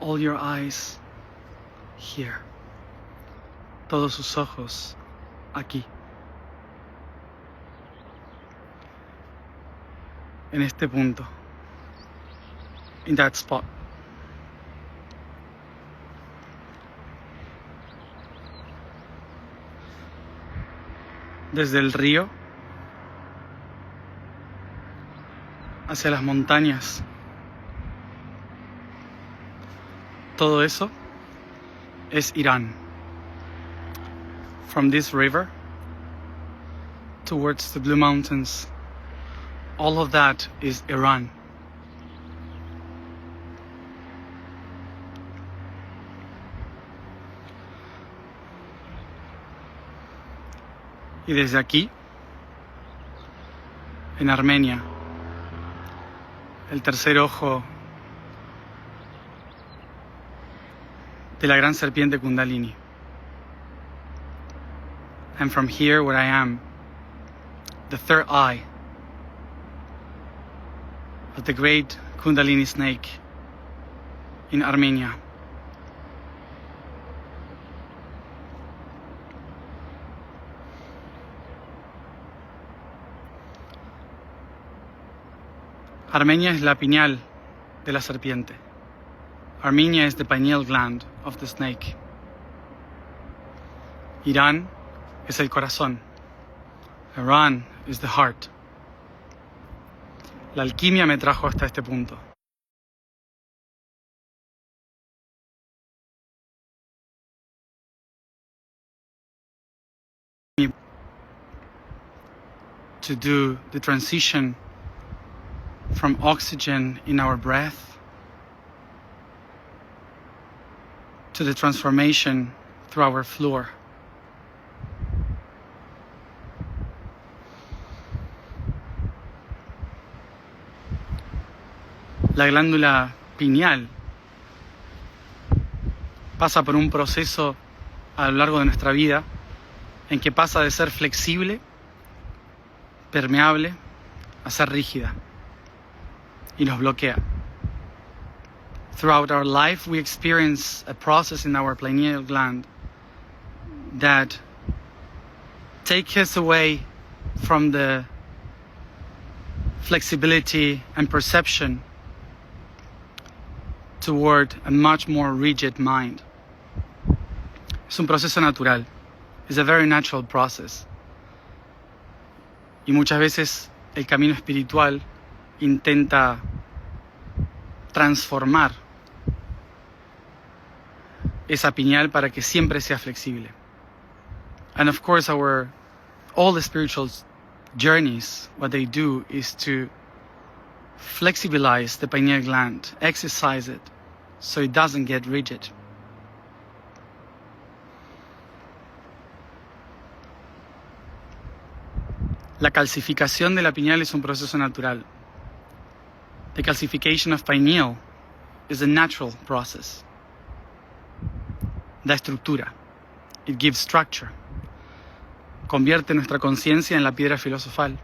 all your eyes here. Todos sus ojos aquí. En este punto. In that spot. Desde el río hacia las montañas. Todo eso es Irán. From this river towards the Blue Mountains, all of that is Iran. Y desde aquí, en Armenia, el tercer ojo de la gran serpiente kundalini. And from here where I am, the third eye of the great kundalini snake in Armenia. Armenia es la pinéale de la serpiente. Armenia is the pineal gland of the snake. Irán es el corazón. Iran is the heart. La alquimia me trajo hasta este punto. To do the transition from oxygen in our breath to the transformation through our fluor. La glándula pineal pasa por un proceso a lo largo de nuestra vida en que pasa de ser flexible, permeable, a ser rígida y nos bloquea. Throughout our life, we experience a process in our pineal gland that takes us away from the flexibility and perception toward a much more rigid mind. Es un proceso natural. It's a very natural process. Y muchas veces el camino espiritual intenta transformar esa pineal para que siempre sea flexible. And of course all the spiritual journeys, what they do is to flexibilize the pineal gland, exercise it so it doesn't get rigid. La calcificación de la pineal es un proceso natural. The calcification of pineal is a natural process. Da estructura. It gives structure. Convierte nuestra conciencia en la piedra filosofal.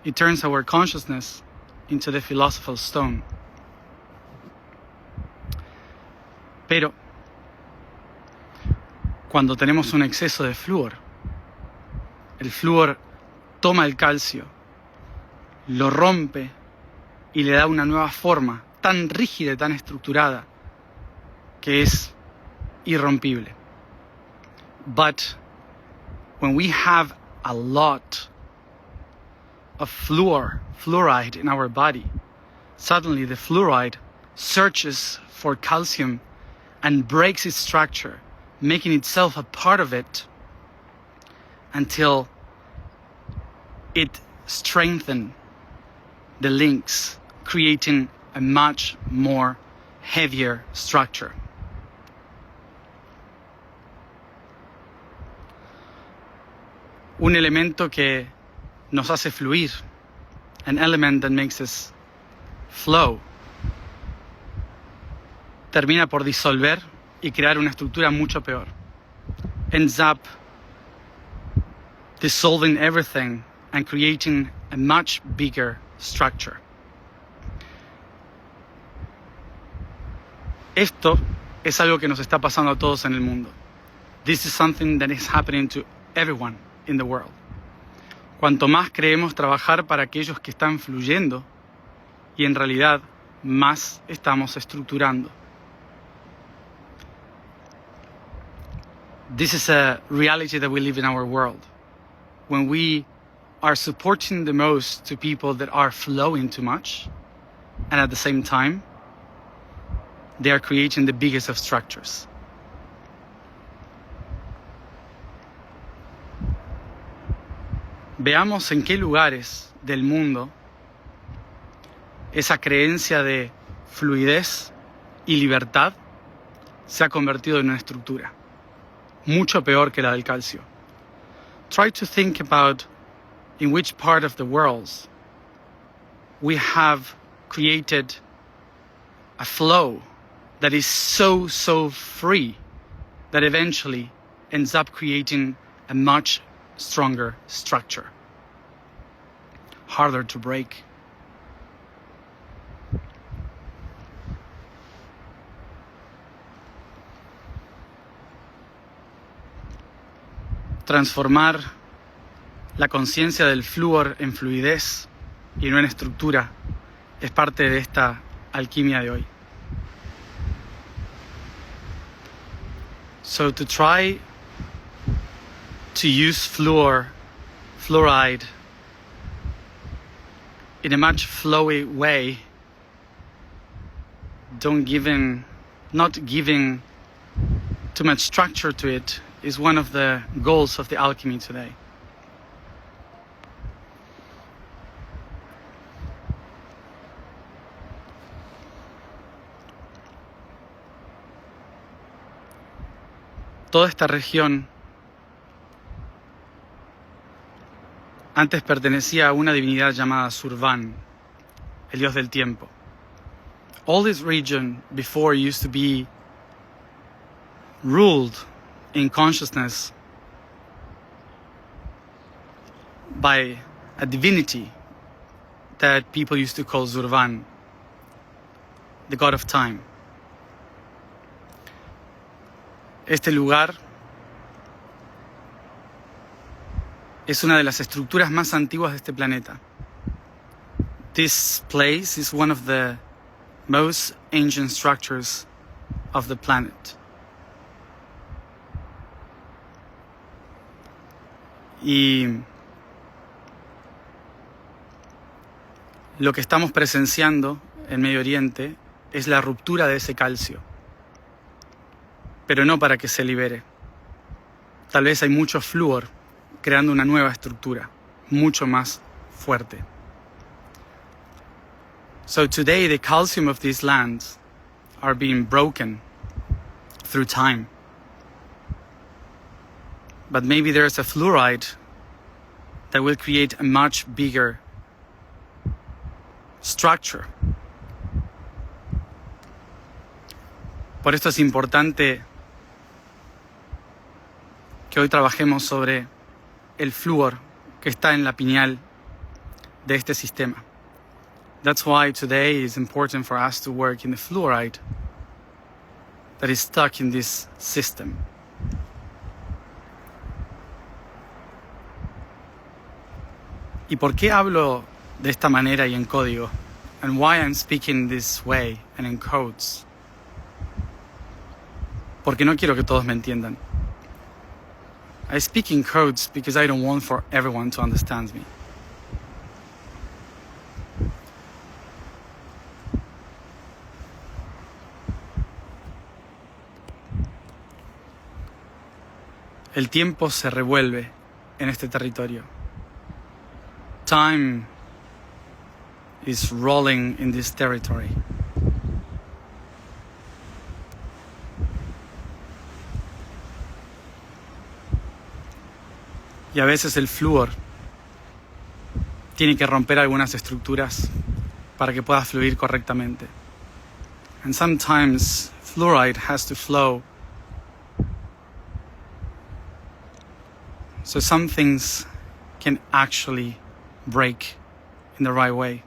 It turns our consciousness into the philosopher's stone. Pero, cuando tenemos un exceso de flúor, el flúor toma el calcio, lo rompe y le da una nueva forma tan rígida y tan estructurada que es irrompible. But when we have a lot of fluoride in our body, suddenly the fluoride searches for calcium and breaks its structure, making itself a part of it until it strengthens the links, creating a much more heavier structure. Un elemento que nos hace fluir, an element that makes us flow, termina por disolver y crear una estructura mucho peor. Ends up dissolving everything and creating a much bigger structure. Esto es algo que nos está pasando a todos en el mundo. This is something that is happening to everyone in the world. Cuanto más creemos trabajar para aquellos que están fluyendo, y en realidad más estamos estructurando. This is a reality that we live in our world. When we are supporting the most to people that are flowing too much, and at the same time, they are creating the biggest of structures. Veamos en qué lugares del mundo esa creencia de fluidez y libertad se ha convertido en una estructura mucho peor que la del calcio. Try to think about in which part of the world we have created a flow that is so free that eventually ends up creating a much stronger structure, harder to break. Transformar la conciencia del flúor en fluidez y no en estructura es parte de esta alquimia de hoy. So to try to use fluoride in a much flowy way, not giving too much structure to it, is one of the goals of the alchemy today. Toda esta región antes pertenecía a una divinidad llamada Survan, el dios del tiempo. All this region before used to be ruled in consciousness by a divinity that people used to call Survan, the god of time. Este lugar es una de las estructuras más antiguas de este planeta. This place is one of the most ancient structures of the planet. Y lo que estamos presenciando en Medio Oriente es la ruptura de ese calcio, pero no para que se libere. Tal vez hay mucho flúor creando una nueva estructura, mucho más fuerte. So today the calcium of these lands are being broken through time. But maybe there's a fluoride that will create a much bigger structure. Por esto es importante que hoy trabajemos sobre el flúor que está en la pinéale de este sistema. That's why today is important for us to work in the fluoride that is stuck in this system. ¿Y por qué hablo de esta manera y en código? And why I'm speaking this way and in codes? Porque no quiero que todos me entiendan. I speak in codes because I don't want for everyone to understand me. El tiempo se revuelve en este territorio. Time is rolling in this territory. Y a veces el flúor tiene que romper algunas estructuras para que pueda fluir correctamente. And sometimes fluoride has to flow. So some things can actually break in the right way.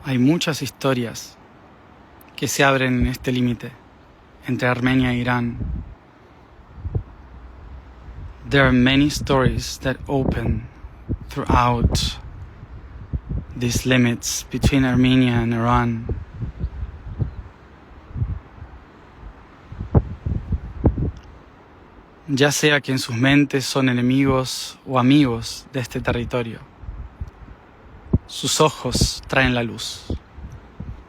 Hay muchas historias que se abren en este límite entre Armenia e Irán. There are many stories that open throughout these limits between Armenia and Iran. Ya sea que en sus mentes son enemigos o amigos de este territorio, sus ojos traen la luz.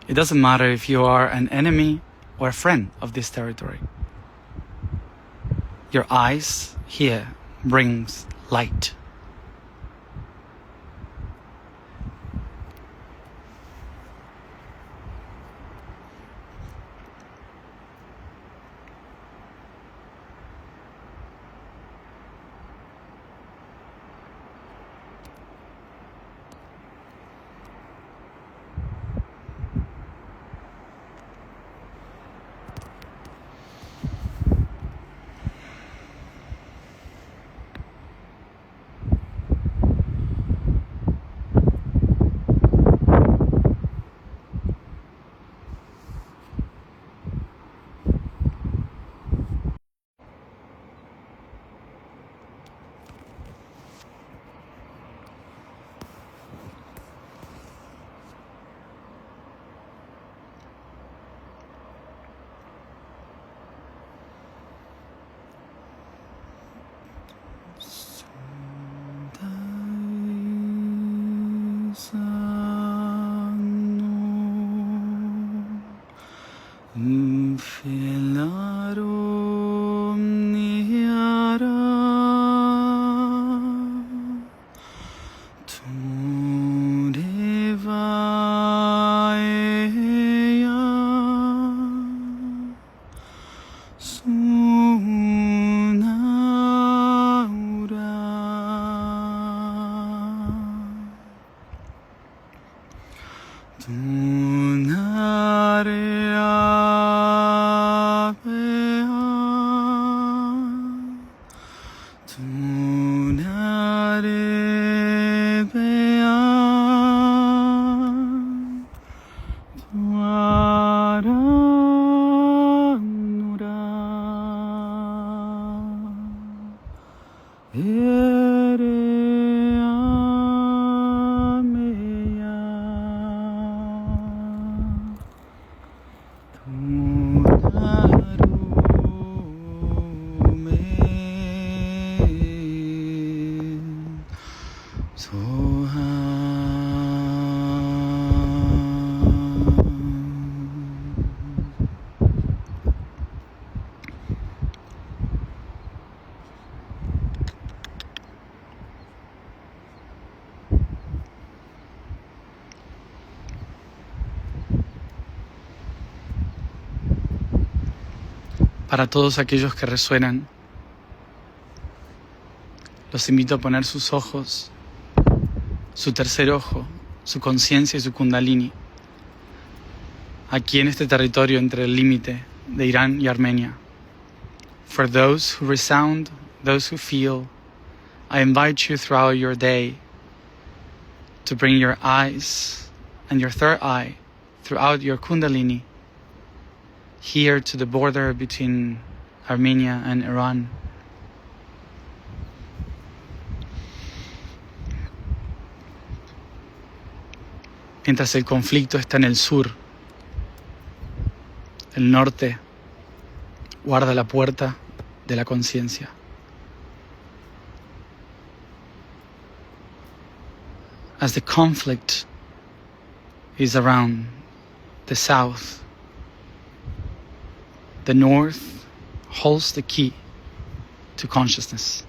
It doesn't matter if you are an enemy or a friend of this territory. Your eyes here brings light. Para todos aquellos que resuenan, los invito a poner sus ojos, su tercer ojo, su conciencia y su kundalini aquí en este territorio entre el límite de Irán y Armenia. For those who resound, those who feel, I invite you throughout your day to bring your eyes and your third eye throughout your kundalini here to the border between Armenia and Iran. Mientras el conflicto está en el sur, el norte guarda la puerta de la conciencia. As the conflict is around the south, the north holds the key to consciousness.